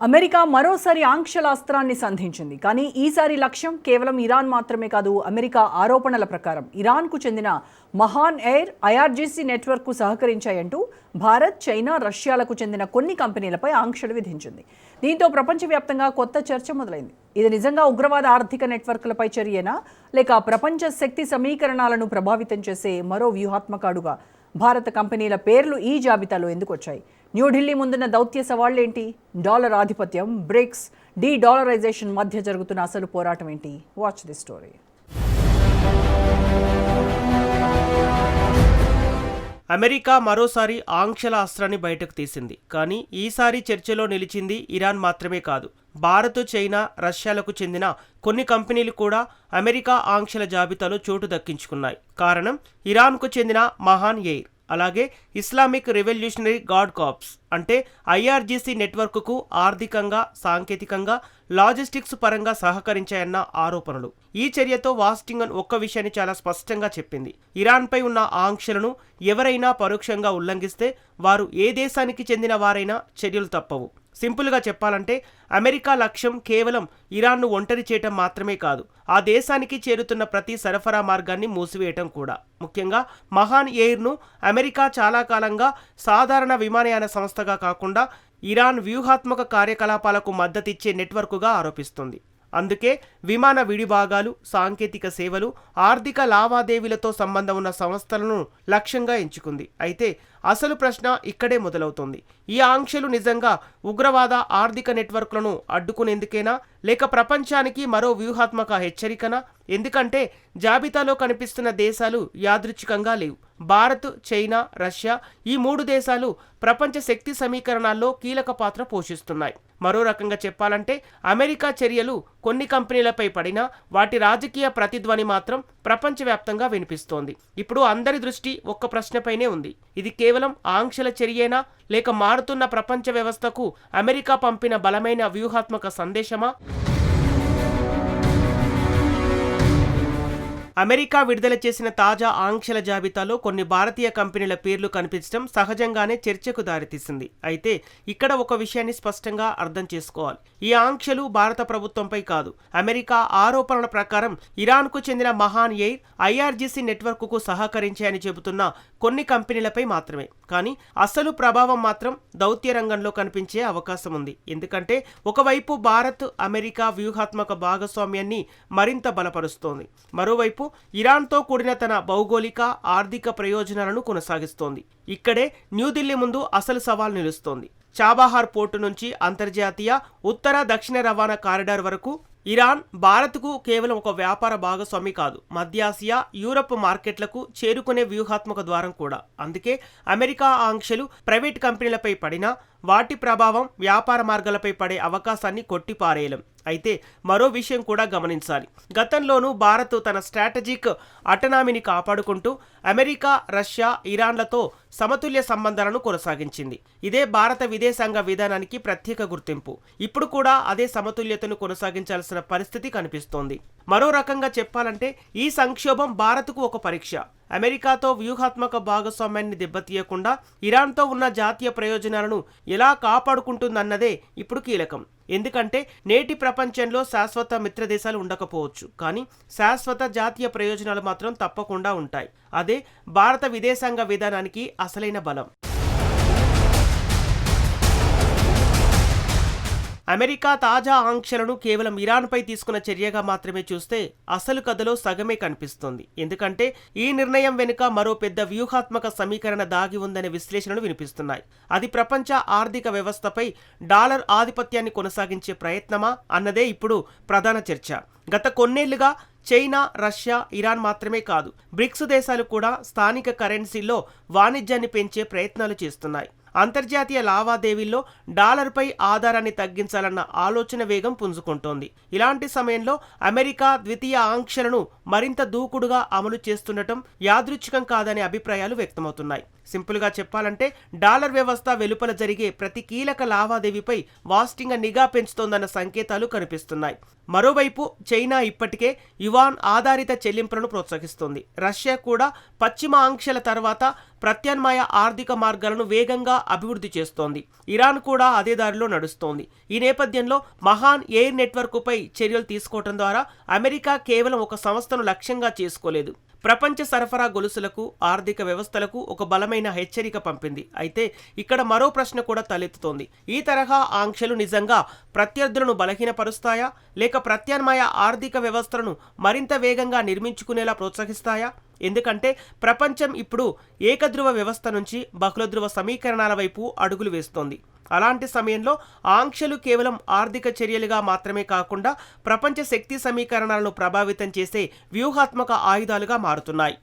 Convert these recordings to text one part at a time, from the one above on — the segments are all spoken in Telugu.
అమెరికా మరోసారి ఆంక్షల అస్త్రాన్ని సంధించింది. కానీ ఈసారి లక్ష్యం కేవలం ఇరాన్ మాత్రమే కాదు. అమెరికా ఆరోపణల ప్రకారం ఇరాన్కు చెందిన మహాన్ ఎయిర్, ఐఆర్జీసీ నెట్వర్క్కు సహకరించాయంటూ భారత్, చైనా, రష్యాలకు చెందిన కొన్ని కంపెనీలపై ఆంక్షలు విధించింది. దీంతో ప్రపంచవ్యాప్తంగా కొత్త చర్చ మొదలైంది. ఇది నిజంగా ఉగ్రవాద ఆర్థిక నెట్వర్క్లపై చర్యనా, లేక ప్రపంచ శక్తి సమీకరణాలను ప్రభావితం చేసే మరో వ్యూహాత్మక అడుగా? భారత కంపెనీల పేర్లు ఈ జాబితాలో ఎందుకు వచ్చాయి? న్యూఢిల్లీ ముందున్న దౌత్య సవాళ్లేంటి? డాలర్ ఆధిపత్యం, బ్రిక్స్, డీడాలరైజేషన్ మధ్య జరుగుతున్న అసలు పోరాటం ఏంటి? Watch the story. అమెరికా మరోసారి ఆంక్షల అస్త్రాన్ని బయటకు తీసింది. కానీ ఈసారి చర్చలో నిలిచింది ఇరాన్ మాత్రమే కాదు. భారత్, చైనా, రష్యాలకు చెందిన కొన్ని కంపెనీలు కూడా అమెరికా ఆంక్షల జాబితాలో చోటు దక్కించుకున్నాయి. కారణం ఇరాన్కు చెందిన మహాన్ ఎయిర్, అలాగే ఇస్లామిక్ రెవల్యూషనరీ గార్డ్ కార్ప్స్ అంటే ఐఆర్జీసీ నెట్వర్క్కు ఆర్థికంగా, సాంకేతికంగా, లాజిస్టిక్స్ పరంగా సహకరించాయన్న ఆరోపణలు. ఈ చర్యతో వాషింగ్టన్ ఒక్క విషయాన్ని చాలా స్పష్టంగా చెప్పింది: ఇరాన్పై ఉన్న ఆంక్షలను ఎవరైనా పరోక్షంగా ఉల్లంఘిస్తే వారు ఏ దేశానికి చెందిన వారైనా చర్యలు తప్పవు. సింపుల్గా చెప్పాలంటే అమెరికా లక్ష్యం కేవలం ఇరాన్ను ఒంటరి చేయటం మాత్రమే కాదు, ఆ దేశానికి చేరుతున్న ప్రతి సరఫరా మార్గాన్ని మూసివేయటం కూడా. ముఖ్యంగా మహాన్ ఎయిర్ను అమెరికా చాలా కాలంగా సాధారణ విమానయాన సంస్థగా కాకుండా ఇరాన్ వ్యూహాత్మక కార్యకలాపాలకు మద్దతిచ్చే నెట్వర్క్గా ఆరోపిస్తుంది. అందుకే విమాన విడిభాగాలు, సాంకేతిక సేవలు, ఆర్థిక లావాదేవీలతో సంబంధం ఉన్న సంస్థలను లక్ష్యంగా ఎంచుకుంది. అయితే అసలు ప్రశ్న ఇక్కడే మొదలవుతుంది: ఈ ఆంక్షలు నిజంగా ఉగ్రవాద ఆర్థిక నెట్వర్క్లను అడ్డుకునేందుకేనా, లేక ప్రపంచానికి మరో వ్యూహాత్మక హెచ్చరికనా? ఎందుకంటే జాబితాలో కనిపిస్తున్న దేశాలు యాదృచ్ఛికంగా లేవు. భారత్, చైనా, రష్యా ఈ మూడు దేశాలు ప్రపంచ శక్తి సమీకరణాల్లో కీలక పాత్ర పోషిస్తున్నాయి. మరో రకంగా చెప్పాలంటే అమెరికా చర్యలు కొన్ని కంపెనీలపై పడినా వాటి రాజకీయ ప్రతిధ్వని మాత్రం ప్రపంచవ్యాప్తంగా వినిపిస్తోంది. ఇప్పుడు అందరి దృష్టి ఒక్క ప్రశ్నపైనే ఉంది: ఇది కేవలం ఆంక్షల చర్యేనా, లేక మారుతున్న ప్రపంచ వ్యవస్థకు అమెరికా పంపిన బలమైన వ్యూహాత్మక సందేశమా? అమెరికా విడుదల చేసిన తాజా ఆంక్షల జాబితాలో కొన్ని భారతీయ కంపెనీల పేర్లు కనిపించడం సహజంగానే చర్చకు దారితీసింది. అయితే ఇక్కడ ఒక విషయాన్ని స్పష్టంగా అర్థం చేసుకోవాలి: ఈ ఆంక్షలు భారత ప్రభుత్వంపై కాదు, అమెరికా ఆరోపణల ప్రకారం ఇరాన్కు చెందిన మహాన్ ఎయిర్, ఐఆర్జీసీ నెట్వర్క్కు సహకరించాయని చెబుతున్న కొన్ని కంపెనీలపై మాత్రమే. కానీ అసలు ప్రభావం మాత్రం దౌత్య రంగంలో కనిపించే అవకాశం ఉంది. ఎందుకంటే ఒకవైపు భారత్, అమెరికా వ్యూహాత్మక భాగస్వామ్యాన్ని మరింత బలపరుస్తోంది, మరోవైపు ఇరాన్తో కూడిన తన భౌగోళిక, ఆర్థిక ప్రయోజనాలను కొనసాగిస్తోంది. ఇక్కడే న్యూఢిల్లీ ముందు అసలు సవాల్ నిలుస్తోంది. చాబహార్ పోర్టు నుంచి అంతర్జాతీయ ఉత్తర, దక్షిణ రవాణా కారిడార్ వరకు ఇరాన్ భారత్కు కేవలం ఒక వ్యాపార భాగస్వామి కాదు, మధ్యాసియా, యూరప్ మార్కెట్లకు చేరుకునే వ్యూహాత్మక ద్వారం కూడా. అందుకే అమెరికా ఆంక్షలు ప్రైవేట్ కంపెనీలపై పడినా వాటి ప్రభావం వ్యాపార మార్గాలపై పడే అవకాశాన్ని కొట్టిపారేయలేం. అయితే మరో విషయం కూడా గమనించాలి: గతంలోనూ భారత్ తన స్ట్రాటజిక్ అటనామీని కాపాడుకుంటూ అమెరికా, రష్యా, ఇరాన్లతో సమతుల్య సంబంధాలను కొనసాగించింది. ఇదే భారత విదేశాంగ విధానానికి ప్రత్యేక గుర్తింపు. ఇప్పుడు కూడా అదే సమతుల్యతను కొనసాగించాల్సిన పరిస్థితి కనిపిస్తోంది. మరో రకంగా చెప్పాలంటే ఈ సంక్షోభం భారత్కు ఒక పరీక్ష. అమెరికాతో వ్యూహాత్మక భాగస్వామ్యాన్ని దెబ్బతీయకుండా ఇరాన్తో ఉన్న జాతీయ ప్రయోజనాలను ఎలా కాపాడుకుంటుందన్నదే ఇప్పుడు కీలకం. ఎందుకంటే నేటి ప్రపంచంలో శాశ్వత మిత్రదేశాలు ఉండకపోవచ్చు, కానీ శాశ్వత జాతీయ ప్రయోజనాలు మాత్రం తప్పకుండా ఉంటాయి. అదే భారత విదేశాంగ విధానానికి అసలైన బలం. అమెరికా తాజా ఆంక్షలను కేవలం ఇరాన్పై తీసుకున్న చర్యగా మాత్రమే చూస్తే అసలు కథలో సగమే కనిపిస్తుంది. ఎందుకంటే ఈ నిర్ణయం వెనుక మరో పెద్ద వ్యూహాత్మక సమీకరణ దాగి ఉందనే విశ్లేషణలు వినిపిస్తున్నాయి. అది ప్రపంచ ఆర్థిక వ్యవస్థపై డాలర్ ఆధిపత్యాన్ని కొనసాగించే ప్రయత్నమా అన్నదే ఇప్పుడు ప్రధాన చర్చ. గత కొన్నేళ్లుగా చైనా, రష్యా, ఇరాన్ మాత్రమే కాదు, బ్రిక్స్ దేశాలు కూడా స్థానిక కరెన్సీల్లో వాణిజ్యాన్ని పెంచే ప్రయత్నాలు చేస్తున్నాయి. అంతర్జాతీయ లావాదేవీల్లో డాలర్పై ఆధారాన్ని తగ్గించాలన్న ఆలోచన వేగం పుంజుకుంటోంది. ఇలాంటి సమయంలో అమెరికా ద్వితీయ ఆంక్షలను మరింత దూకుడుగా అమలు చేస్తుండటం యాదృచ్ఛికం కాదనే అభిప్రాయాలు వ్యక్తమవుతున్నాయి. సింపుల్గా చెప్పాలంటే డాలర్ వ్యవస్థ వెలుపల జరిగే ప్రతి కీలక లావాదేవీపై వాషింగ్టన్ నిఘా పెంచుతోందన్న సంకేతాలు కనిపిస్తున్నాయి. మరోవైపు చైనా ఇప్పటికే యువాన్ ఆధారిత చెల్లింపులను ప్రోత్సహిస్తోంది. రష్యా కూడా పశ్చిమ ఆంక్షల తర్వాత ప్రత్యామ్నాయ ఆర్థిక మార్గాలను వేగంగా అభివృద్ధి చేస్తోంది. ఇరాన్ కూడా అదే దారిలో నడుస్తోంది. ఈ నేపథ్యంలో మహాన్ ఎయిర్ నెట్వర్క్పై చర్యలు తీసుకోవడం ద్వారా అమెరికా కేవలం ఒక సంస్థను లక్ష్యంగా చేసుకోలేదు, ప్రపంచ సరఫరా గొలుసులకు, ఆర్థిక వ్యవస్థలకు ఒక బలమైన హెచ్చరిక పంపింది. అయితే ఇక్కడ మరో ప్రశ్న కూడా తలెత్తుతోంది. ఈ తరహా ఆంక్షలు నిజంగా ప్రత్యర్థులను బలహీనపరుస్తాయా, లేక ప్రత్యామ్నాయ ఆర్థిక వ్యవస్థలను మరింత వేగంగా నిర్మించుకునేలా ప్రోత్సహిస్తాయా? ఎందుకంటే ప్రపంచం ఇప్పుడు ఏకధ్రువ వ్యవస్థ నుంచి బహుళధ్రువ సమీకరణాల వైపు అడుగులు వేస్తోంది. అలాంటి సమయంలో ఆంక్షలు కేవలం ఆర్థిక చర్యలుగా మాత్రమే కాకుండా ప్రపంచ శక్తి సమీకరణాలను ప్రభావితం చేసే వ్యూహాత్మక ఆయుధాలుగా మారుతున్నాయి.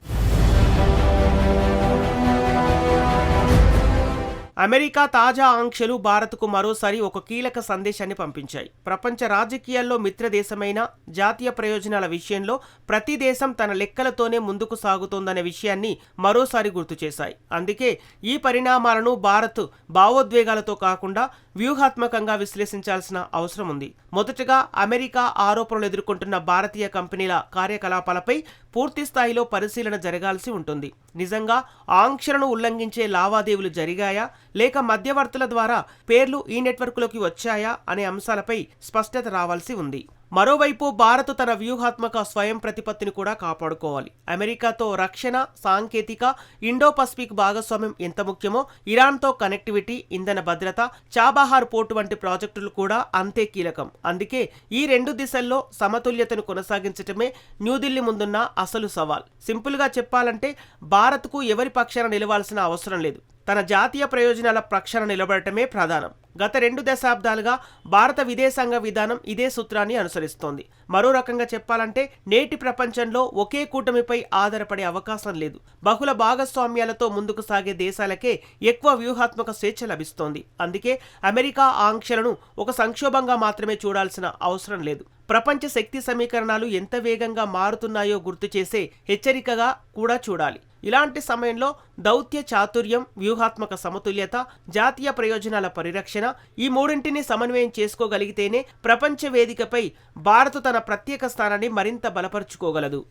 అమెరికా తాజా ఆంక్షలు భారత్కు మరోసారి ఒక కీలక సందేశాన్ని పంపించాయి. ప్రపంచ రాజకీయాల్లో మిత్రదేశమైన జాతీయ ప్రయోజనాల విషయంలో ప్రతి దేశం తన లెక్కలతోనే ముందుకు సాగుతోందనే విషయాన్ని మరోసారి గుర్తు చేశాయి. అందుకే ఈ పరిణామాలను భారత్ భావోద్వేగాలతో కాకుండా వ్యూహాత్మకంగా విశ్లేషించాల్సిన అవసరం ఉంది. మొదటగా అమెరికా ఆరోపణలు ఎదుర్కొంటున్న భారతీయ కంపెనీల కార్యకలాపాలపై పూర్తి స్థాయిలో పరిశీలన జరగాల్సి ఉంటుంది. నిజంగా ఆంక్షలను ఉల్లంఘించే లావాదేవీలు జరిగాయా, లేక మధ్యవర్తుల ద్వారా పేర్లు ఈ నెట్వర్క్లోకి వచ్చాయా అనే అంశాలపై స్పష్టత రావాల్సి ఉంది. మరోవైపు భారత్ తన వ్యూహాత్మక స్వయం ప్రతిపత్తిని కూడా కాపాడుకోవాలి. అమెరికాతో రక్షణ, సాంకేతిక, ఇండో పసిఫిక్ భాగస్వామ్యం ఎంత ముఖ్యమో ఇరాన్తో కనెక్టివిటీ, ఇంధన భద్రత, చాబహార్ పోర్టు వంటి ప్రాజెక్టులు కూడా అంతే కీలకం. అందుకే ఈ రెండు దిశల్లో సమతుల్యతను కొనసాగించటమే న్యూఢిల్లీ ముందున్న అసలు సవాల్. సింపుల్గా చెప్పాలంటే భారత్కు ఎవరి పక్షాన నిలవాల్సిన అవసరం లేదు, తన జాతీయ ప్రయోజనాల పక్షాన నిలబడటమే ప్రధానం. గత 2 దశాబ్దాలుగా భారత విదేశాంగ విధానం ఇదే సూత్రాన్ని అనుసరిస్తోంది. మరో రకంగా చెప్పాలంటే నేటి ప్రపంచంలో ఒకే కూటమిపై ఆధారపడే అవకాశం లేదు. బహుళ భాగస్వామ్యాలతో ముందుకు సాగే దేశాలకే ఎక్కువ వ్యూహాత్మక స్వేచ్ఛ లభిస్తోంది. అందుకే అమెరికా ఆంక్షలను ఒక సంక్షోభంగా మాత్రమే చూడాల్సిన అవసరం లేదు. ప్రపంచ శక్తి సమీకరణాలు ఎంత వేగంగా మారుతున్నాయో గుర్తు చేసే హెచ్చరికగా కూడా చూడాలి. ఇలాంటి సమయంలో దౌత్య చాతుర్యం, వ్యూహాత్మక సమతుల్యత, జాతీయ ప్రయోజనాల పరిరక్షణ, ఈ మూడింటిని సమన్వయం చేసుకోగలిగితేనే ప్రపంచ వేదికపై భారత్ తన ప్రత్యేక స్థానాన్ని మరింత బలపరుచుకోగలదు.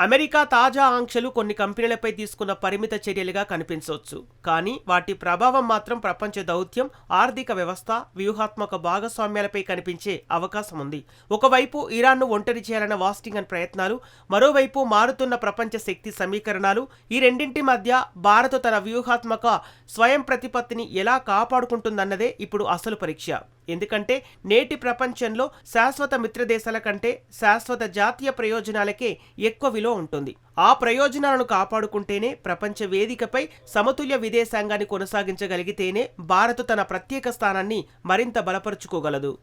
అమెరికా తాజా ఆంక్షలు కొన్ని కంపెనీలపై తీసుకున్న పరిమిత చర్యలుగా కనిపించవచ్చు. కానీ వాటి ప్రభావం మాత్రం ప్రపంచ దౌత్యం, ఆర్థిక వ్యవస్థ, వ్యూహాత్మక భాగస్వామ్యాలపై కనిపించే అవకాశం ఉంది. ఒకవైపు ఇరాన్ను ఒంటరి చేయాలన్న వాషింగ్టన్ ప్రయత్నాలు, మరోవైపు మారుతున్న ప్రపంచ శక్తి సమీకరణాలు, ఈ రెండింటి మధ్య భారత్ తన వ్యూహాత్మక స్వయం ప్రతిపత్తిని ఎలా కాపాడుకుంటుందన్నదే ఇప్పుడు అసలు పరీక్ష. ఎందుకంటే నేటి ప్రపంచంలో శాశ్వత మిత్రదేశాల కంటే శాశ్వత జాతీయ ప్రయోజనాలకే ఎక్కువ విలువ ఉంటుంది. ఆ ప్రయోజనాలను కాపాడుకుంటేనే ప్రపంచ వేదికపై సమతుల్య విదేశాంగాన్ని కొనసాగించగలిగితేనే భారత్ తన ప్రత్యేక స్థానాన్ని మరింత బలపరుచుకోగలదు.